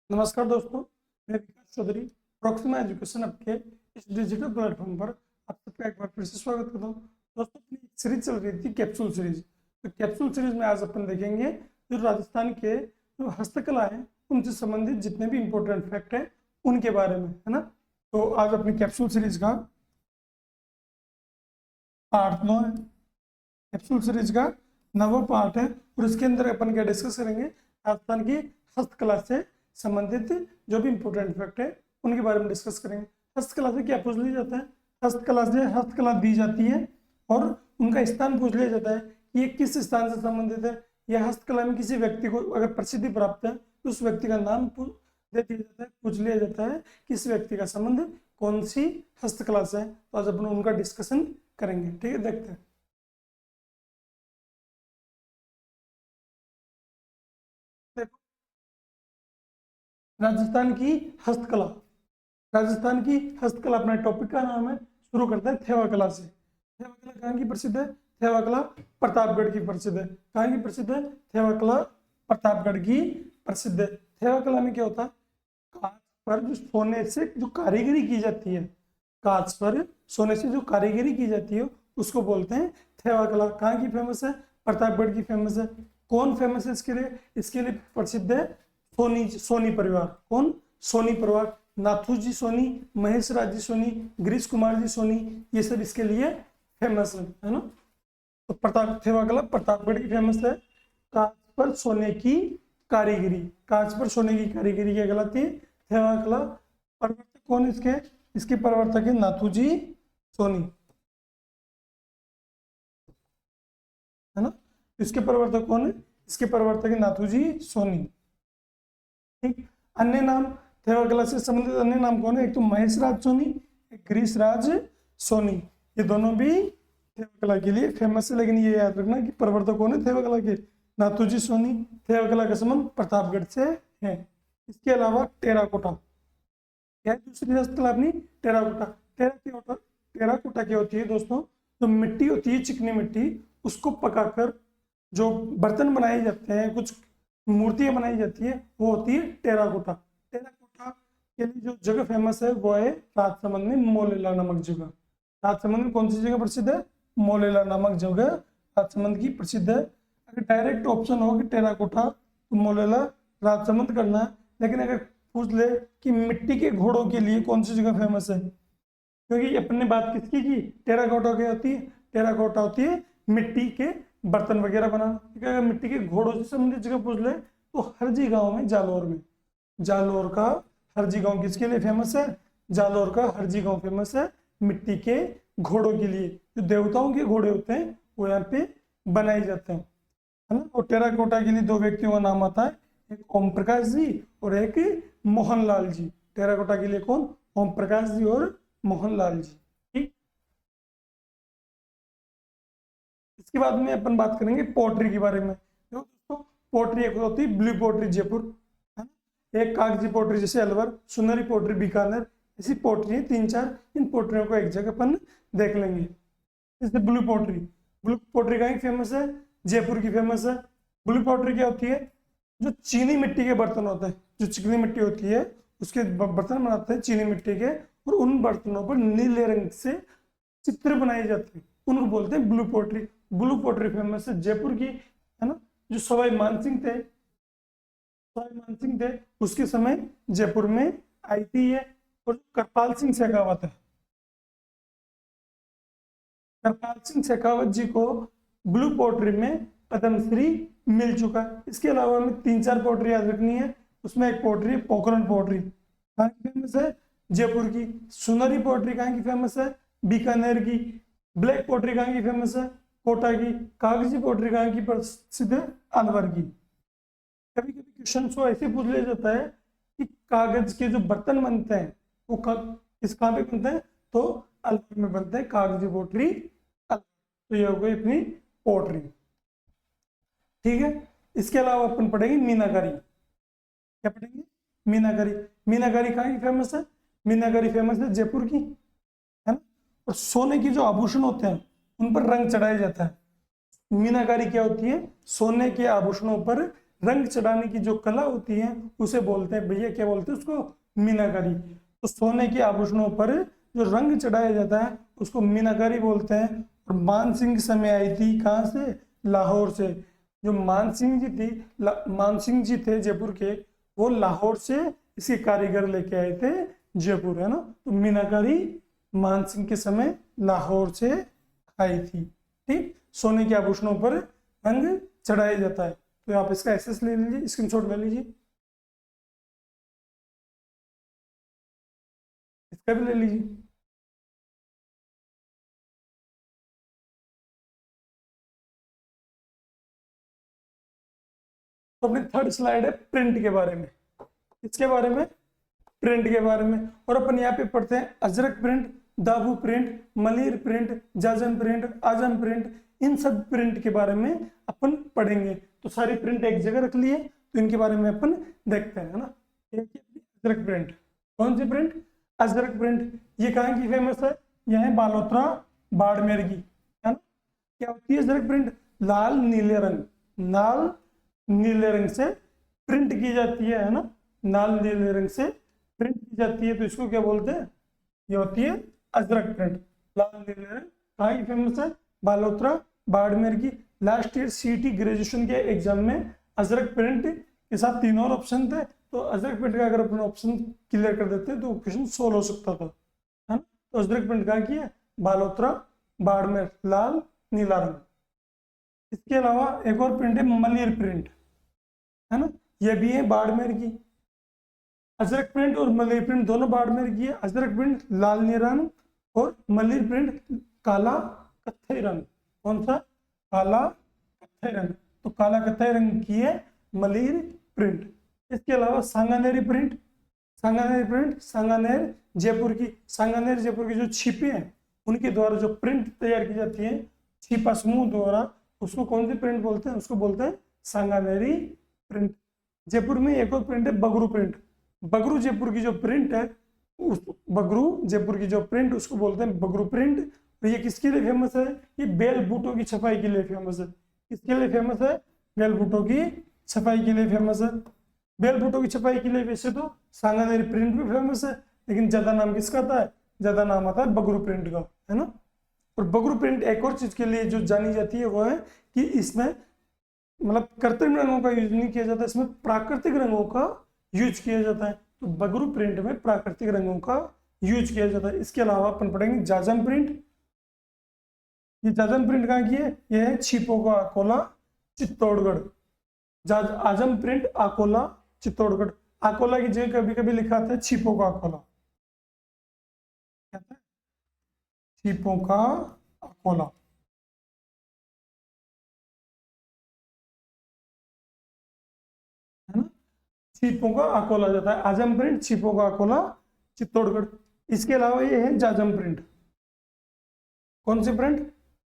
नमस्कार दोस्तों, मैं विकास चौधरी प्रोक्सिमा एजुकेशन ऐप के इस डिजिटल प्लेटफॉर्म पर आप सबका एक बार फिर से स्वागत करता हूँ। दोस्तों, अपनी एक सीरीज चल रही थी कैप्सूल सीरीज। तो कैप्सूल सीरीज में आज अपन देखेंगे जो राजस्थान के जो हस्तकला है उनसे संबंधित जितने भी इम्पोर्टेंट फैक्ट है उनके बारे में, है ना। तो आज अपनी कैप्सूल सीरीज का पार्ट 9 है। कैप्सूल सीरीज का 9वां पार्ट है और इसके अंदर अपन क्या डिस्कस करेंगे, राजस्थान की हस्तकला से संबंधित जो भी इंपॉर्टेंट फैक्ट है उनके बारे में डिस्कस करेंगे। हस्तकला से क्या पूछ लिया जाता है, हस्तकला से हस्तकला दी जाती है और उनका स्थान पूछ लिया जाता है कि ये किस स्थान से संबंधित है। यह हस्तकला में किसी व्यक्ति को अगर प्रसिद्धि प्राप्त है तो उस व्यक्ति का नाम दे दिया जाता है, पूछ लिया जाता है कि इस व्यक्ति का संबंध कौन सी हस्तकला से है। तो आज अपन उनका डिस्कशन करेंगे, ठीक है। देखते हैं। राजस्थान की हस्तकला, राजस्थान की हस्तकला अपना टॉपिक का नाम है। शुरू करते हैं थेवा कला से। थेवा कला कहाँ की प्रसिद्ध है? थेवा कला प्रतापगढ़ की प्रसिद्ध है। कहाँ की प्रसिद्ध है? थेवा कला प्रतापगढ़ की प्रसिद्ध है। थेवा कला में क्या होता है, कांच पर जो सोने से जो कारीगरी की जाती है, कांच पर सोने से जो कारीगरी की जाती है उसको बोलते हैं थेवा कला। कहाँ की फेमस है? प्रतापगढ़ की फेमस है। कौन फेमस है इसके लिए? इसके लिए प्रसिद्ध है सोनी परिवार। कौन? सोनी परिवार। नाथू जी सोनी, महेश राज जी सोनी, गिरीश कुमार जी सोनी, ये सब इसके लिए फेमस है ना। तो प्रताप थेवा कला प्रतापगढ़ की फेमस है। कांच पर सोने की कारीगरी, कांच पर सोने की कारीगरी क्या कहलाती है? थेवा कला। प्रवर्तक कौन इसके? इसके प्रवर्तक है नाथू जी सोनी, है ना। इसके प्रवर्तक कौन है? इसके प्रवर्तक है नाथू जी सोनी, ठीक। अन्य नाम थेवा कला से संबंधित अन्य नाम कौन है? एक तो महेश राज सोनी, एक गिरीश राज सोनी। ये दोनों भी थेवा कला के लिए फेमस है। लेकिन ये याद रखना कि प्रवर्तक कौन है थेवा कला के? नाथू जी सोनी। थेवा कला का संबंध प्रतापगढ़ से है। इसके अलावा टेराकोटा, क्या है दूसरी हस्तकला अपनी? टेराकोटा। टेराकोटा क्या होती है दोस्तों? जो मिट्टी होती है, चिकनी मिट्टी, उसको पकाकर जो बर्तन बनाए जाते हैं, कुछ मूर्तियां बनाई जाती है, वो होती है टेराकोटा। टेराकोटा के लिए जो जगह फेमस है वो है राजसमंद में मोलेला नामक जगह। राजसमंद में कौन सी जगह प्रसिद्ध है? मोलेला नामक जगह राजसमंद की प्रसिद्ध है। अगर डायरेक्ट ऑप्शन हो कि टेराकोटा तो मोलेला राजसमंद करना है, लेकिन अगर पूछ ले कि मिट्टी के घोड़ों के लिए कौन सी जगह फेमस है, क्योंकि अपन ने बात किसकी की? टेराकोटा की होती है। टेराकोटा होती है मिट्टी के बर्तन वगैरह बनाना। ठीक है। अगर मिट्टी के घोड़ों से संबंधित जगह पूछ ले तो हरजी गांव में, जालोर में, जालोर का हरजी गांव किसके लिए फेमस है? जालोर का हरजी गांव फेमस है मिट्टी के घोड़ों के लिए। जो देवताओं के घोड़े होते हैं वो यहाँ पे बनाए जाते हैं, है ना। और टेराकोटा के लिए दो व्यक्तियों का नाम आता है, एक ओम प्रकाश जी और एक मोहनलाल जी। टेराकोटा के लिए कौन? ओम प्रकाश जी और मोहनलाल जी, ठीक। इसके बाद में अपन बात करेंगे पोट्री के बारे में। देखो दोस्तों, पोट्री एक होती है ब्लू पोट्री जयपुर, है ना। एक कागजी पोट्री जैसे अलवर, सुनहरी पोट्री बीकानेर, ऐसी पोट्री है 3-4। इन पोट्रियों को एक जगह अपन देख लेंगे। जैसे ब्लू पोट्री, ब्लू पोट्री कहाँ की फेमस है? जयपुर की फेमस है। ब्लू पोट्री क्या होती है? जो चीनी मिट्टी के बर्तन होते हैं, जो चिकनी मिट्टी होती है उसके बर्तन बनाते हैं चीनी मिट्टी के, और उन बर्तनों पर नीले रंग से चित्र बनाए जाते हैं, उनको बोलते हैं blue pottery. Blue pottery famous है जयपुर की, है ना। जो सवाई मानसिंह थे, सवाई मानसिंह थे उसके समय जयपुर में आई थी ये। और करपाल सिंह शेखावत है, करपाल सिंह शेखावत जी को ब्लू पोट्री में पद्मश्री मिल चुका है। इसके अलावा हमें 3-4 पोट्री याद रखनी है। उसमें एक पोट्री है पोखरण पोट्री, कहाँ की फेमस है? जयपुर की। सुनहरी पोट्री कहाँ की फेमस है? बीकानेर की। ब्लैक पोट्री कहाँ की फेमस है? कोटा की। कागजी पोट्री कहाँ की प्रसिद्ध है? अलवर की। कभी कभी क्वेश्चन को ऐसे पूछ लिया जाता है कि कागज के जो बर्तन बनते हैं वो किस कहाँ पे बनते हैं? तो अलवर में बनते हैं कागजी पोट्री। तो ये हो गई अपनी पोट्री, ठीक है। इसके अलावा अपन पढ़ेंगे मीनाकारी। क्या पढ़ेंगे? मीनाकारी। मीनाकारी कहाँ की फेमस है? मीनाकारी फेमस है जयपुर की, है ना। और सोने की जो आभूषण होते हैं उन पर रंग चढ़ाया जाता है। मीनाकारी क्या होती है? सोने के आभूषणों पर रंग चढ़ाने की जो कला होती है उसे बोलते हैं भैया, क्या बोलते हैं उसको, मीनाकारी। तो सोने के आभूषणों पर जो रंग चढ़ाया जाता है उसको मीनाकारी बोलते हैं। और मानसिंह के समय आई थी कहाँ से, लाहौर से। जो मानसिंह जी थी, मानसिंह जी थे जयपुर के, वो लाहौर से इसके कारीगर लेके आए थे जयपुर, है ना। तो मीनाकारी मानसिंह के समय लाहौर से आई थी। ठीक, सोने के आभूषणों पर रंग चढ़ाया जाता है। तो आप इसका एक्सेस ले लीजिए, स्क्रीनशॉट ले लीजिए, इसका भी ले लीजिए। तो अपनी थर्ड स्लाइड है प्रिंट के बारे में। इसके बारे में, प्रिंट के बारे में। और अपन यहाँ पे पढ़ते हैं अजरक प्रिंट, दाबू प्रिंट, मलिर प्रिंट, जाजम प्रिंट, आजम प्रिंट, इन सब प्रिंट के बारे में अपन पढ़ेंगे। तो सारी प्रिंट एक जगह रख लिए, तो इनके बारे में अपन देखते हैं, है ना। अजरक प्रिंट, कौन सी प्रिंट, अजरक प्रिंट। ये कहाँ की फेमस है, यह है बालोतरा बाड़मेर की, है ना। क्या होती है अजरक प्रिंट, लाल नीले रंग, लाल नीले रंग से प्रिंट की जाती है ना, लाल नीले रंग से प्रिंट की जाती है। तो इसको क्या बोलते हैं, ये होती है अजरक प्रिंट, लाल नीले रंग। कहाँ की फेमस है, बालोतरा बाड़मेर की। लास्ट ईयर सीटी ग्रेजुएशन के एग्जाम में अजरक प्रिंट के साथ 3 और ऑप्शन थे, तो अजरक प्रिंट का अगर अपन ऑप्शन क्लियर कर देते तो क्वेश्चन सोल्व हो सकता था, है ना। तो अजरक प्रिंट कहाँ की है, बालोतरा बाड़मेर, लाल नीला रंग। इसके अलावा एक और प्रिंट है मलिर प्रिंट, है ना, ये भी है बाड़मेर की। अजरक प्रिंट और मलिर प्रिंट दोनों बाड़मेर की है। अजरक प्रिंट लाल नीला रंग और मलिर प्रिंट काला कत्थई रंग। कौन सा, काला कत्थई रंग। तो काला कत्थई रंग की है मलिर प्रिंट। इसके अलावा सांगानेरी प्रिंट, सांगानेरी प्रिंट, सांगानेर जयपुर की, सांगानेर जयपुर की जो छिपे हैं उनके द्वारा जो प्रिंट तैयार की जाती है छिपा समूह द्वारा, उसको कौन सी प्रिंट बोलते हैं, उसको बोलते हैं सांगानेरी प्रिंट। जयपुर में एक और प्रिंट है बगरू प्रिंट। बगरू जयपुर की जो प्रिंट है, उस बगरू जयपुर की जो प्रिंट उसको बोलते हैं बगरू प्रिंट। और ये किसके लिए फेमस है, ये बेल बूटों की छपाई के लिए फेमस है। किसके लिए फेमस है, बेल बूटों की छपाई के लिए फेमस है। बेल बूटों की छपाई के लिए वैसे तो सांगानेरी प्रिंट भी फेमस है, लेकिन ज्यादा नाम किसका आता है, ज्यादा नाम आता है बगरू प्रिंट का, है ना। और बगरू प्रिंट एक और चीज के लिए जो जानी जाती है वो है कि इसमें मतलब कृत्रिम रंगों का यूज नहीं किया जाता, इसमें प्राकृतिक रंगों का यूज किया जाता है। तो बगरू प्रिंट में प्राकृतिक रंगों का यूज किया जाता है। इसके अलावा अपन पढ़ेंगे जाजम प्रिंट। ये जाजम प्रिंट कहाँ की है, ये है छिपो का अकोला चित्तौड़गढ़। आजम प्रिंट अकोला चित्तौड़गढ़। अकोला की जगह कभी कभी लिखा था छिपो का अकोला, कहता है छिपो का अकोला, है ना। छिपो का अकोला जाता है। आजम प्रिंट, छिपो का अकोला चित्तौड़गढ़। इसके अलावा ये है जाजम प्रिंट। कौन सी प्रिंट,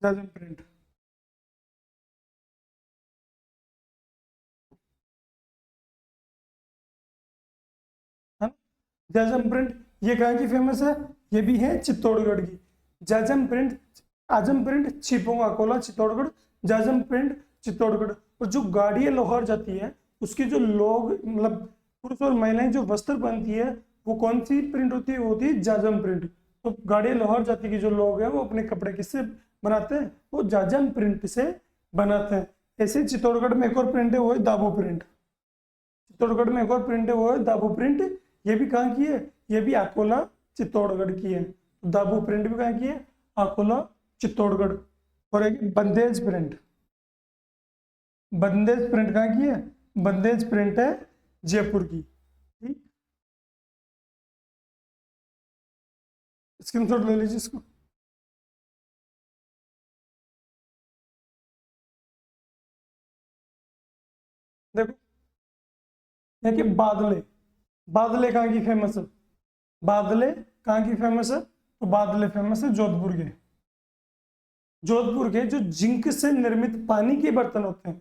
जाजम प्रिंट, है ना। जाजम प्रिंट ये कहाँ की फेमस है, ये भी है चित्तौड़गढ़ की। जाजम प्रिंट, आजम प्रिंट छिपो का अकोला चित्तौड़गढ़, जाजम प्रिंट चित्तौड़गढ़। और जो गाड़ियाँ लोहार जाती है उसके जो लोग मतलब पुरुष और महिलाएं जो वस्त्र पहनती है वो कौन सी प्रिंट होती है, वो होती है जाजम प्रिंट। तो गाड़ियाँ लोहार जाति के जो लोग हैं वो अपने कपड़े किससे बनाते हैं, वो जाजम प्रिंट से बनाते हैं। ऐसे चित्तौड़गढ़ में एक और प्रिंट है वो है दाबू प्रिंट। चित्तौड़गढ़ में एक और प्रिंट है वो है दाबू प्रिंट। ये भी कहाँ की है, ये भी अकोला चित्तौड़गढ़ की है। दाबू प्रिंट भी कहाँ की है, अकोला चित्तौड़गढ़। और एक बंदेज प्रिंट, बंदेज प्रिंट कहाँ की है, बंदेज प्रिंट है जयपुर की। ठीक, स्क्रीनशॉट ले लीजिए इसको। देखो देखिए बादले, बादले कहाँ की फेमस है, बादले कहाँ की फेमस है, तो बादले फेमस है जोधपुर के। जोधपुर के जो जिंक से निर्मित पानी के बर्तन होते हैं,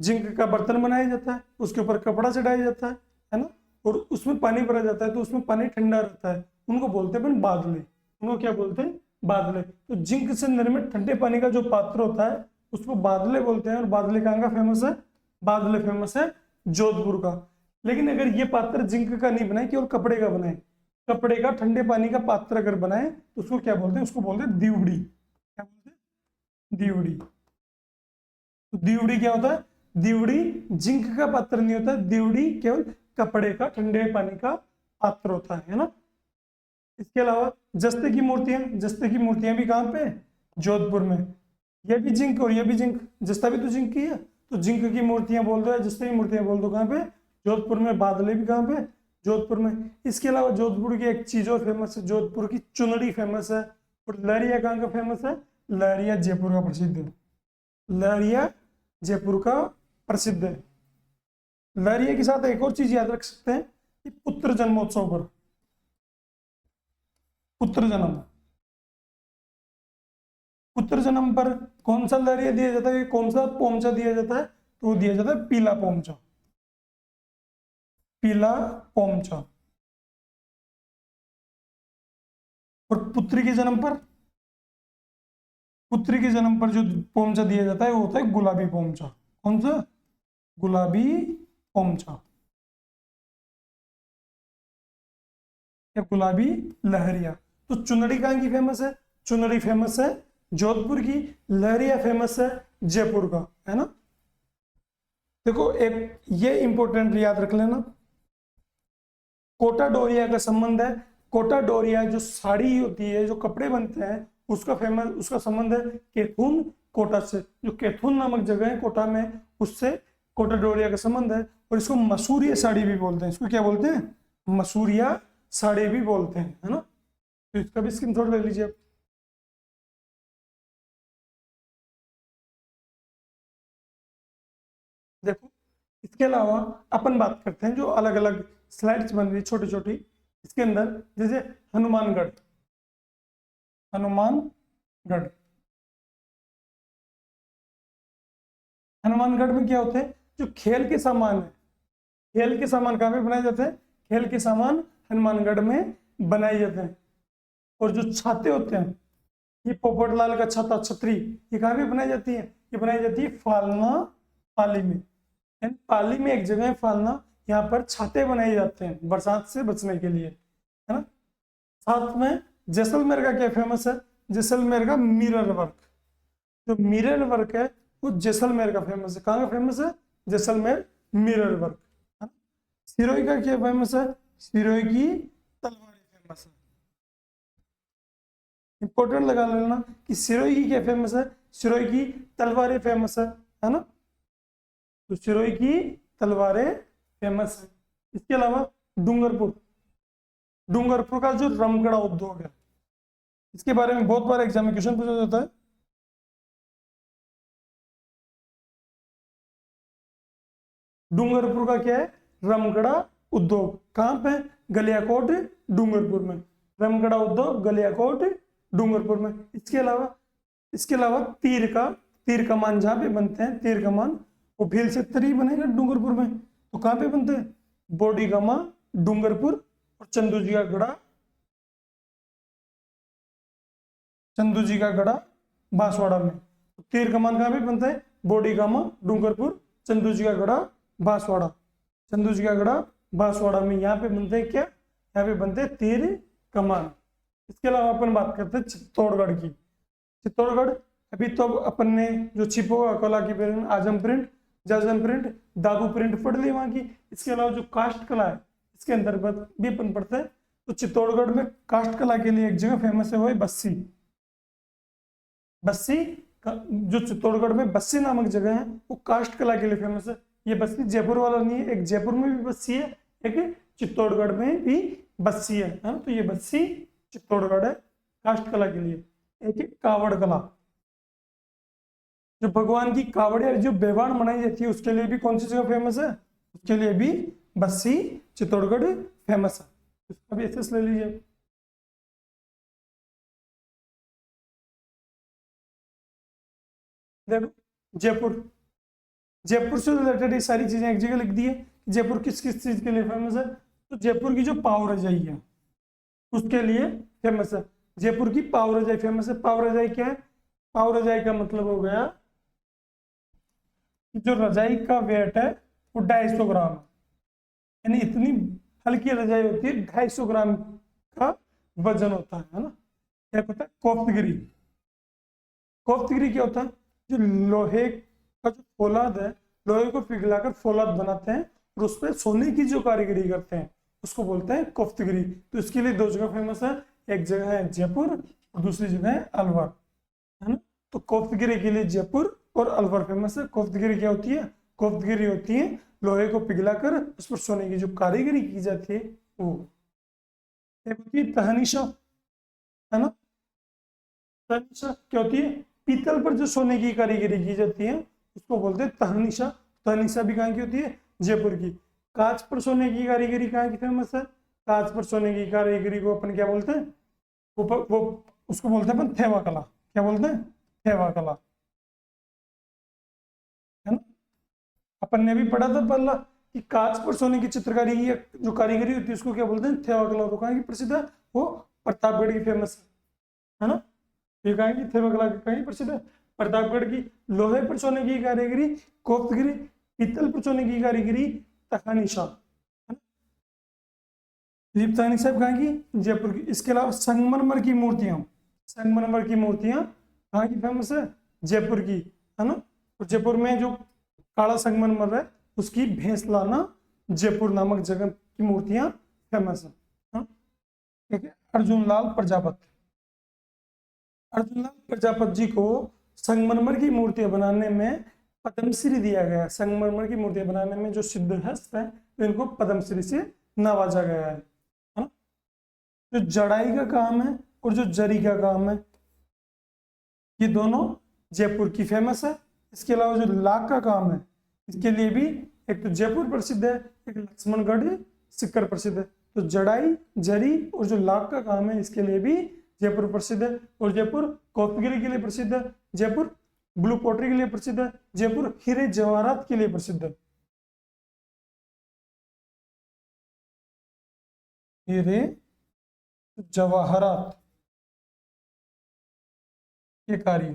जिंक का बर्तन बनाया जाता है, उसके ऊपर कपड़ा चढ़ाया जाता है ना, और उसमें पानी भरा जाता है तो उसमें पानी ठंडा रहता है, उनको बोलते हैं अपन बादले। उनको क्या बोलते हैं, बादले। तो जिंक से निर्मित ठंडे पानी का जो पात्र होता है उसको बादले बोलते हैं। और बादले कहाँ का फेमस है, बादले फेमस है जोधपुर का। लेकिन अगर ये पात्र जिंक का नहीं बनाए, केवल कपड़े का बनाए, कपड़े का ठंडे पानी का पात्र अगर बनाए तो उसको क्या बोलते हैं? उसको बोलते हैं दीवड़ी। क्या बोलते हैं? दीवड़ी। तो दीवड़ी क्या होता है? दीवड़ी जिंक का पात्र नहीं होता, दीवड़ी केवल कपड़े का ठंडे पानी का पात्र होता है ना। इसके अलावा जस्ते की मूर्तियां भी कहाँ पे? जोधपुर में। ये भी जिंक और ये भी जिंक, जस्ता भी तो जिंक की है, तो जिंक की मूर्तियां बोल दो या जस्ते की मूर्तियां बोल दो, कहाँ पे? जोधपुर में। बादले भी कहाँ पे? जोधपुर में। इसके अलावा जोधपुर की एक चीज और फेमस है, जोधपुर की चुनरी फेमस है। और लहरिया कहाँ का फेमस है? लहरिया जयपुर का प्रसिद्ध है। लहरिया जयपुर का प्रसिद्ध है। लहरिया के साथ एक और चीज याद रख सकते हैं कि पुत्र जन्मोत्सव पर, पुत्र जन्म, पुत्र जन्म पर कौन सा लहरिया दिया जाता है, कौन सा पोमचा दिया जाता है? तो वो दिया जाता है पीला पोमचा। पीला पोमचा। और पुत्री के जन्म पर, पुत्री के जन्म पर जो पोमचा दिया जाता है वो होता है गुलाबी पोमचा। कौन सा? गुलाबी पोमचा या गुलाबी लहरिया। तो चुनरी कहाँ की फेमस है? चुनरी फेमस है जोधपुर की, लहरिया फेमस है जयपुर का, है ना। देखो एक ये इंपॉर्टेंट याद रख लेना, कोटा डोरिया का संबंध है। कोटा डोरिया जो साड़ी होती है, जो कपड़े बनते हैं, उसका फेमस, उसका संबंध है केथुन कोटा से। जो केथुन नामक जगह है कोटा में, उससे कोटा डोरिया का संबंध है। और इसको मसूरिया साड़ी भी बोलते हैं। इसको क्या बोलते हैं? मसूरिया साड़ी भी बोलते हैं, है ना। तो इसका भी स्क्रीनशॉट ले लीजिए आप। देखो इसके अलावा अपन बात करते हैं जो अलग अलग स्लाइड्स बन रही छोटी छोटी, इसके अंदर जैसे हनुमानगढ़। हनुमानगढ़, हनुमानगढ़ में क्या होते हैं? जो खेल के सामान है, खेल के सामान कहाँ पे बनाए जाते हैं? खेल के सामान हनुमानगढ़ में बनाए जाते हैं। और जो छाते होते हैं, ये पोपटलाल का छाता, छतरी, ये कहाँ पे बनाई जाती है? ये बनाई जाती है फालना पाली में। पाली में एक जगह है फालना, यहाँ पर छाते बनाए जाते हैं बरसात से बचने के लिए, है ना। साथ में जैसलमेर का क्या फेमस है? जैसलमेर का मिरर वर्क। जो मिरर वर्क है वो जैसलमेर का फेमस है। कहाँ का फेमस है? Jaisalmer mirror work. सिरोही का क्या फेमस है? सिरोही की तलवारें फेमस है। इंपॉर्टेंट लगा लेना कि सिरोही की क्या फेमस है? सिरोही की तलवारें फेमस है ना। तो सिरोही की तलवारें फेमस है। इसके अलावा डूंगरपुर, डूंगरपुर का जो रमकड़ा उद्योग है, इसके बारे में बहुत बार एग्जाम में क्वेश्चन पूछा जाता है। डूंगरपुर का क्या है? रमकड़ा उद्योग। कहां पे? गलियाकोट डूंगरपुर में। रमकड़ा उद्योग गलियाकोट डूंगरपुर में। इसके अलावा तीर कमान जहां पे बनते हैं, तीर कमान वो भील से तरी बनेगा डूंगरपुर में, तो कहां पे बनते हैं? बोडीगामा डूंगरपुर। और चंदू जी का गढ़ा, चंदू जी का गढ़ा बांसवाड़ा में। तो तीर कमान कहां पे बनता है? बोडीगामा डूंगरपुर, चंदू जी का गढ़ा बांसवाड़ा। चंदू जी का गढ़ा बांसवाड़ा में यहाँ पे बनते हैं क्या? यहाँ पे बनते हैं तीर कमान। इसके अलावा अपन बात करते हैं चित्तौड़गढ़ की। चित्तौड़गढ़ अभी तो अपन ने जो छिपो कला की प्रिंट, आजम प्रिंट, जाजम प्रिंट, दादू प्रिंट पढ़ ली वहां की। इसके अलावा जो कास्ट कला है, इसके अंतर्गत भी अपन पढ़ते हैं। तो चित्तौड़गढ़ में कास्ट कला के लिए एक जगह फेमस है, वो है बस्सी। बस्सी जो चित्तौड़गढ़ में बस्सी नामक जगह है, वो कास्ट कला के लिए फेमस है। ये बस्सी जयपुर वाला नहीं है, एक जयपुर में भी बस्सी है, एक चित्तौड़गढ़ में भी बस्सी है ना। तो ये बस्सी चित्तौड़गढ़ है काष्ठ कला के लिए। एक कावड़ कला, जो भगवान की कावड़ या जो बेवाण बनाई जाती है, उसके लिए भी कौन सी जगह फेमस है? उसके लिए भी बस्सी चित्तौड़गढ़ फेमस है। इसका भी एसेस ले लीजिए। देखो जयपुर, जयपुर से रिलेटेड ये सारी चीजें एक जगह लिख दी है। जयपुर किस किस चीज के लिए फेमस है? तो जयपुर की जो पाव रजाई है उसके लिए फेमस है। जयपुर की पाव रजाई फेमस है। पाव रजाई क्या है? पाव रजाई का मतलब हो गया कि जो रजाई का वेट है वो 250 ग्राम है, यानी इतनी हल्की रजाई होती है, 250 ग्राम का वजन होता है ना। क्या होता है कोफ्तगिरी। कोफ्तगिरी क्या होता है, जो लोहे का जो फौलाद है, लोहे को पिघलाकर फौलाद बनाते हैं और उस पर सोने की जो कारीगरी करते हैं उसको बोलते हैं कोफ्तगिरी। तो इसके लिए दो जगह फेमस है, एक जगह है जयपुर और दूसरी जगह है अलवर, है ना। तो कोफ्तगिरी के लिए जयपुर और अलवर फेमस है। कोफ्तगिरी क्या होती है, कोफ्तगिरी होती है लोहे को पिघलाकर उस पर सोने की जो कारीगरी की जाती है वो। एक होती है तहनीशा, है ना। तहनीशा क्या होती है, पीतल पर जो सोने की कारीगरी की जाती है उसको बोलते हैं तहनीशा। तहनीशा भी कहाँ की होती है, जयपुर की। कांच पर सोने की कारीगरी कहाँ की फेमस है, कांच पर सोने की कारीगरी को अपन क्या बोलते हैं, वो उसको बोलते हैं अपन थेवा कला। क्या बोलते हैं, थेवा कला, है ना। अपन ने भी पढ़ा था पहला कि कांच पर सोने की चित्रकारी की जो कारीगरी होती है उसको क्या बोलते हैं, थेवा कला। तो कहाँ की प्रसिद्ध है, वो प्रतापगढ़ की फेमस है ना। ये कहाँ की, थेवा कला कहाँ की प्रसिद्ध है, प्रतापगढ़ की। लोहे पर सोने की कारीगरी कोफ्तगिरी, पीतल पर सोने की कारीगरी तहनीशा, है ना। दीप तहनीशा कहाँ की, जयपुर की। इसके अलावा संगमरमर की मूर्तियां, संगमरमर की मूर्तियां कहाँ की फेमस है, जयपुर की, है ना। और जयपुर में जो काला संगमरमर है उसकी भेंसलाना जयपुर नामक जगह की मूर्तियां फेमस है, हाँ? ठीक है। अर्जुन लाल प्रजापत, अर्जुन लाल प्रजापत जी को संगमरमर की मूर्तियां बनाने में पद्मश्री दिया गया है। संगमरमर की मूर्तियां बनाने में जो सिद्धहस्त है तो इनको पद्मश्री से नवाजा गया है ना। जो जड़ाई का काम है और जो जरी का काम है ये दोनों जयपुर की फेमस है। इसके अलावा जो लाख का काम है इसके लिए भी एक तो जयपुर प्रसिद्ध है, एक लक्ष्मणगढ़ सिक्कर प्रसिद्ध है। तो जड़ाई, जरी और जो लाख का काम है इसके लिए भी जयपुर प्रसिद्ध है। और जयपुर कोफ्तगिरी के लिए प्रसिद्ध है, जयपुर ब्लू पोट्री के लिए प्रसिद्ध है, जयपुर हीरे जवाहरात के लिए प्रसिद्ध है। हीरे जवाहरात के कार्य,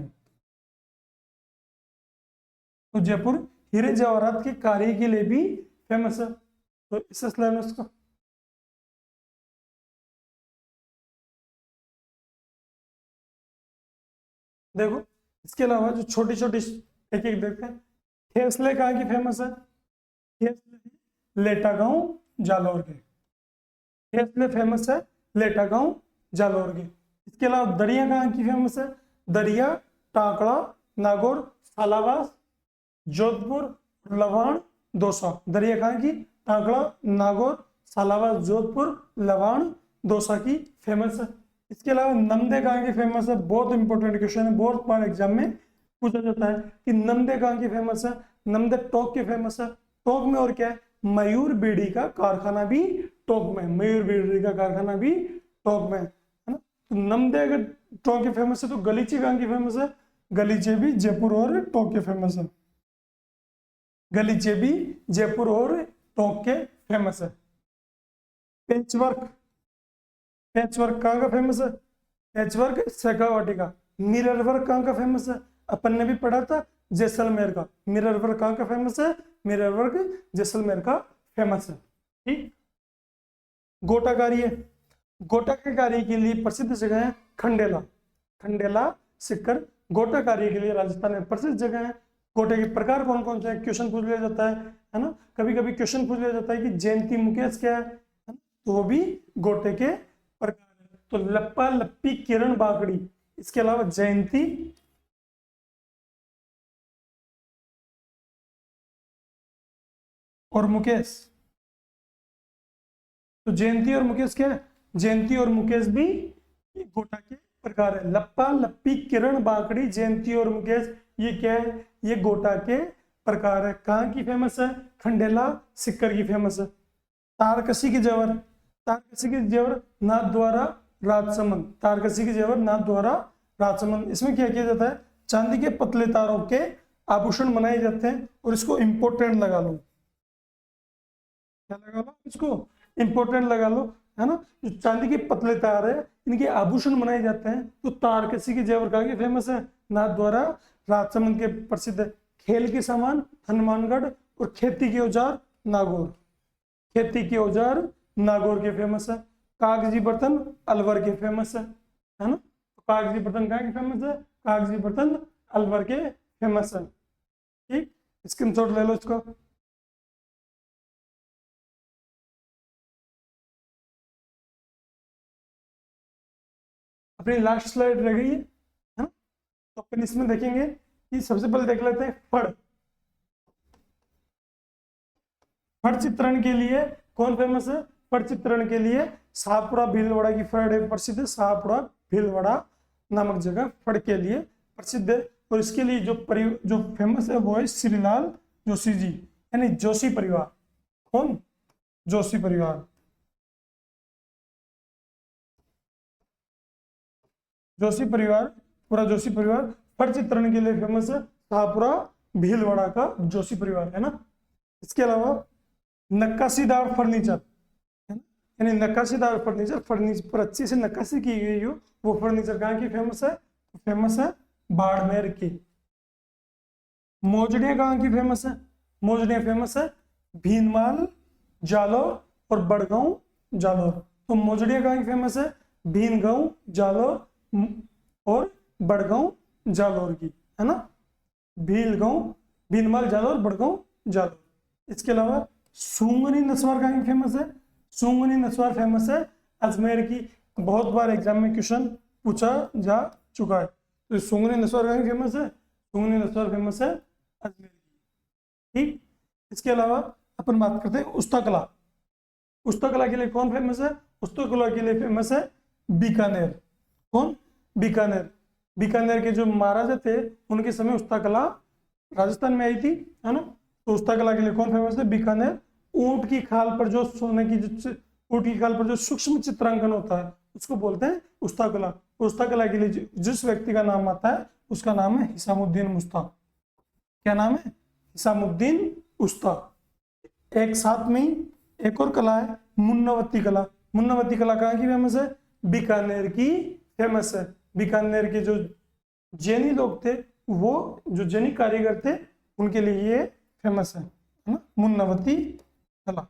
तो जयपुर हीरे जवाहरात के कार्य के लिए भी फेमस है। तो इस स्लाइड में उसका देखो। इसके अलावा जो छोटी छोटी एक एक देखते हैं। ठेसले कहाँ की फेमस है, ठेसले लेटागांव जालौर के, ठेसले फेमस है लेटागांव जालौर के। इसके अलावा दरिया कहाँ की फेमस है, दरिया टाकड़ा नागौर सालावास जोधपुर लवाण दौसा। दरिया कहाँ की, टाकड़ा नागौर सालावास जोधपुर लवाण दौसा की फेमस है। इसके अलावा नमदे कहाँ की फेमस है, बहुत इंपॉर्टेंट क्वेश्चन है, बहुत बार एग्जाम में पूछा जाता है कि नमदे कहाँ की फेमस है। नमदे टोंक की फेमस है। टोंक में और क्या है, मयूर बीड़ी का कारखाना भी टोंक में, मयूर बीड़ी का कारखाना भी टोंक में, है ना। तो नमदे अगर टोंक की फेमस है तो गलीचे कहाँ की फेमस है, गलीचे भी जयपुर और टोंक के फेमस है। गलीचे भी जयपुर और टोंक के फेमस है। पेचवर्क, पेचवर्क कहाँ का फेमस है, पेचवर्क शेखावाटी का। मिरर वर्क कहाँ का फेमस है, अपन ने भी पढ़ा था जैसलमेर का। मिरर वर्क कहाँ का फेमस है, मिरर वर्क जैसलमेर का फेमस है। ठीक। गोटा कार्य, गोटा के कार्य के लिए प्रसिद्ध जगह है खंडेला, खंडेला सिक्कर गोटा कार्य के लिए राजस्थान में प्रसिद्ध जगह है। गोटे के प्रकार कौन कौन से हैं, क्वेश्चन पूछ लिया जाता है ना। कभी कभी क्वेश्चन पूछ लिया जाता है कि जयंती मुकेश क्या है, तो वो भी गोटे के प्रकार है। तो लप्पा लप्पी किरण बाकड़ी, इसके अलावा जयंती और मुकेश। तो जयंती और मुकेश क्या है, जयंती और मुकेश भी गोटा के प्रकार है। लप्पा लप्पी किरण बाकड़ी जयंती और मुकेश ये क्या है, ये गोटा के प्रकार है। कहाँ की फेमस है, खंडेला सिक्कर की फेमस है। तारकसी की जेवर, तारकसी की जेवर नाथ द्वारा राजसमंद, तारकसी की जेवर नाथ द्वारा राजसमंद। इसमें क्या किया जाता है, चांदी के पतले तारों के आभूषण बनाए जाते हैं और इसको इंपोर्टेंट लगा लो, क्या लगा लो, इसको इंपोर्टेंट लगा लो, है ना। जो चांदी के पतले तार है इनके आभूषण बनाए जाते हैं। तो तारकसी की जेवर कहाँ की फेमस है, नाथ द्वारा राजसमंद के प्रसिद्ध है। खेल के सामान हनुमानगढ़ और खेती के औजार नागौर। खेती के औजार नागौर के फेमस है। कागजी बर्तन अलवर के फेमस है ना। तो कागजी बर्तन कहाँ के फेमस है? कागजी बर्तन अलवर के फेमस है। ठीक, स्क्रीनशॉट ले लो इसको। अपनी लास्ट स्लाइड रह गई है ना। तो अपन इसमें देखेंगे कि सबसे पहले देख लेते हैं फड़। फड़ चित्रण के लिए कौन फेमस है? फड़ चित्रण के लिए शाहपुरा भीलवाड़ा की फड़ प्रसिद्ध है। शाहपुरा भीलवाड़ा नामक जगह फड़ के लिए प्रसिद्ध है। और इसके लिए जो फेमस है वो है श्रीलाल जोशी जी, यानी जोशी परिवार। कौन? जोशी परिवार। जोशी परिवार, पूरा जोशी परिवार फड़ चित्रण के लिए फेमस है। शाहपुरा भीलवाड़ा का जोशी परिवार है ना। इसके अलावा नक्काशीदार फर्नीचर है ना, यानी नक्काशीदार फर्नीचर पर अच्छी से नक्काशी की गई हो, वो फर्नीचर कहाँ की फेमस है? फेमस है बाड़मेर की। मोजड़ियां कहाँ की फेमस है? मोजड़ियां फेमस है भीनमाल, जालौर और बड़गांव जालौर। तो मोजड़ियां कहाँ की फेमस है? भीनगांव, जालौर और बड़गांव जालौर की, है ना। भीलगांव, भीनमाल, जालौर, बड़गांव जालौर। इसके अलावा सूंगनी नस्वार कहाँ की फेमस है? सूंगनी नस्वार फेमस है अजमेर की। बहुत बार एग्जाम में क्वेश्चन पूछा जा चुका है। तो सूंगनी नस्वार कहाँ की फेमस है? सूंगनी नस्वार फेमस है अजमेर की। ठीक, इसके अलावा अपन बात करते हैं उस्ताकला। उस्ताकला के लिए कौन फेमस है? उस्ताकला के लिए फेमस है बीकानेर। कौन? बीकानेर। बीकानेर के जो महाराजा थे उनके समय उस्ताकला राजस्थान में आई थी, है ना। तो उस्ताकला के लिए कौन फेमस है? बीकानेर। ऊंट की खाल पर जो सोने की ऊंट की खाल पर जो सूक्ष्म चित्रांकन होता है उसको बोलते हैं उस्ताकला। उस्ताकला के लिए जिस व्यक्ति का नाम आता है उसका नाम है हिसामुद्दीन उस्ता। क्या नाम है? हिसामुद्दीन उस्ता। एक साथ में ही एक और कला है मुन्नावती कला। मुन्नावती कला कहाँ की फेमस है? बीकानेर की फेमस है। बीकानेर के जो जैनी लोग थे, वो जो जैनी कारीगर थे, उनके लिए ये फेमस है ना, मुन्नावती कला।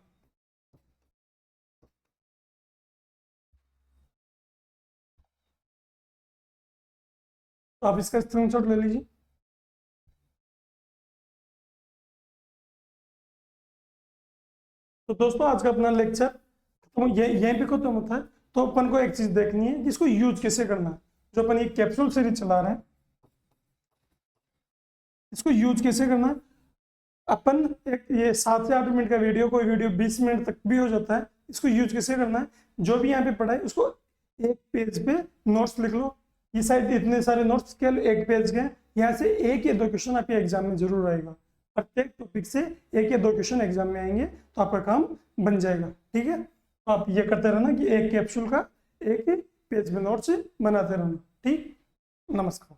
तो आप इसका स्क्रीनशॉट ले लीजिए। तो दोस्तों आज का अपना लेक्चर तो यहीं पे खत्म होता है। तो अपन को एक चीज देखनी है कि इसको यूज कैसे करना है। जो अपन ये कैप्सूल सीरीज चला रहे हैं, इसको यूज कैसे करना है। अपन एक ये 7 से 8 मिनट का वीडियो, कोई वीडियो 20 मिनट तक भी हो जाता है। इसको यूज कैसे करना है, जो भी यहाँ पे पढ़ा है उसको एक पेज पे नोट्स लिख लो। ये साइड इतने सारे नोट्स के एक पेज के, यहाँ से 1 या 2 क्वेश्चन आपके एग्जाम में जरूर आएगा। प्रत्येक टॉपिक से 1 या 2 क्वेश्चन एग्जाम में आएंगे, तो आपका काम बन जाएगा। ठीक है, तो आप ये करते रहना कि एक कैप्सूल का एक पेज में नोट्स बनाते रहना। ठीक, नमस्कार।